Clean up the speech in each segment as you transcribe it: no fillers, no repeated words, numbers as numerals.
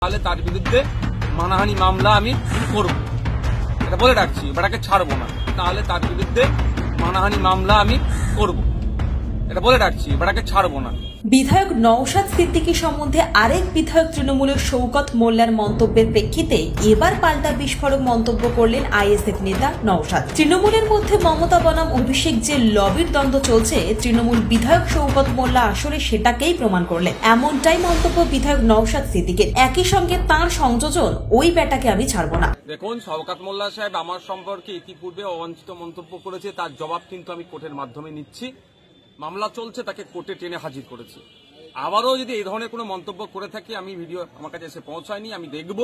হলে তার বিরুদ্ধে মানহানি মামলা আমি করব। এটা বলে রাখছি, বেটাকে ছাড়বো না। তাহলে তার বিরুদ্ধে মানহানি মামলা আমি করব। এটা বলে রাখছি, বেটাকে ছাড়বো না। বিধায়ক নওশাদ সিদ্দিকী সম্বন্ধে আরেক বিধায়ক তৃণমূলের শওকত মোল্লার মন্তব্যের প্রেক্ষিতে এবার পাল্টা বিস্ফোরক মন্তব্য করলেন আইএসএফ নেতা নওশাদ। তৃণমূলের মধ্যে মমতা বনাম অভিষেক যে লবির দ্বন্দ্ব চলছে, তৃণমূল বিধায়ক শওকত মোল্লা আসলে সেটাকেই প্রমাণ করলেন। এমনটাই মন্তব্য বিধায়ক নওশাদ সিদ্দিকীর। একই সঙ্গে তাঁর সংযোজন, ওই বেটাকে আমি ছাড়বো না। দেখুন, শওকত মোল্লা সাহেব আমার সম্পর্কে ইতিপূর্বে অবাঞ্ছিত মন্তব্য করেছে, তার জবাব কিন্তু আমি কোর্টের মাধ্যমে নিচ্ছি। মামলা চলছে, তাকে কোর্টে টেনে হাজির করেছি। আবারও যদি এই ধরনের কোনো মন্তব্য করে থাকে, আমি ভিডিও আমার কাছে এসে পৌঁছায়নি, আমি দেখব,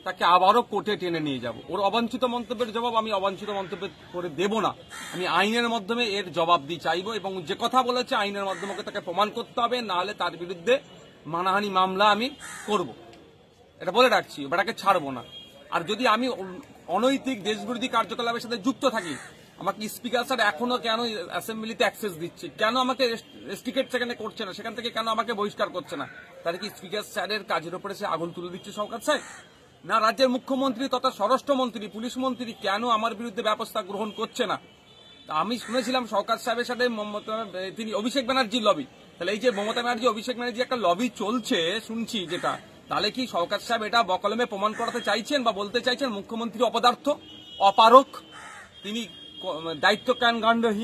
তাকে আবারও কোর্টে টেনে নিয়ে যাব। ওর অবাঞ্ছিত মন্তব্যের জবাব আমি অবাঞ্ছিত মন্তব্য করে দেব না। আমি আইনের মাধ্যমে এর জবাব দিয়ে চাইব, এবং যে কথা বলেছে আইনের মাধ্যমে তাকে প্রমাণ করতে হবে, না হলে তার বিরুদ্ধে মানহানি মামলা আমি করব। এটা বলে রাখছি, বেটাকে ছাড়বো না। আর যদি আমি অনৈতিক দেশবিরোধী কার্যকলাপের সাথে যুক্ত থাকি, আমাকে স্পিকার স্যার এখনো কেন অ্যাসেম্বলিতে অ্যাক্সেস দিচ্ছে, কেন আমাকে রেস্ট্রিকেট সেখানে করছে না, সেখান থেকে কেন আমাকে বহিষ্কার করছে না? তাহলে কি স্পিকার স্যারের কাজের উপরে সে আগুন তুলে দিচ্ছে শওকত সাহেব? না রাজ্যের মুখ্যমন্ত্রী তথা স্বরাষ্ট্রমন্ত্রী, পুলিশ মন্ত্রী কেন আমার বিরুদ্ধে ব্যবস্থা গ্রহণ করছে না? আমি শুনেছিলাম শওকত সাহেবের সাথে তিনি অভিষেক ব্যানার্জির লবি। তাহলে এই যে মমতা ব্যানার্জি অভিষেক ব্যানার্জি একটা লবি চলছে শুনছি যেটা, তাহলে কি শওকত সাহেব এটা বকলমে প্রমাণ করাতে চাইছেন বা বলতে চাইছেন মুখ্যমন্ত্রী অপদার্থ, অপারক, তিনি দায়িত্বহীন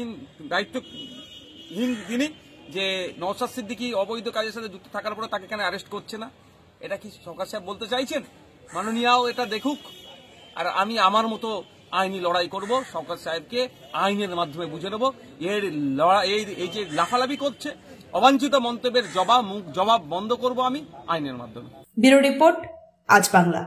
তিনি, যে নওশাদ সিদ্দিকী অবৈধ কাজের সাথে যুক্ত থাকার পরে তাকে কেন অ্যারেস্ট করছে না? এটা কি শওকত সাহেব বলতে চাইছেন? মাননীয়াও এটা দেখুক, আর আমি আমার মতো আইনি লড়াই করব। শওকত সাহেবকে আইনের মাধ্যমে বুঝে নেব। এই যে লাফালাফি করছে, অবাঞ্ছিত মন্তব্যের জবাব বন্ধ করব আমি আইনের মাধ্যমে। ব্যুরো রিপোর্ট, আজ বাংলা।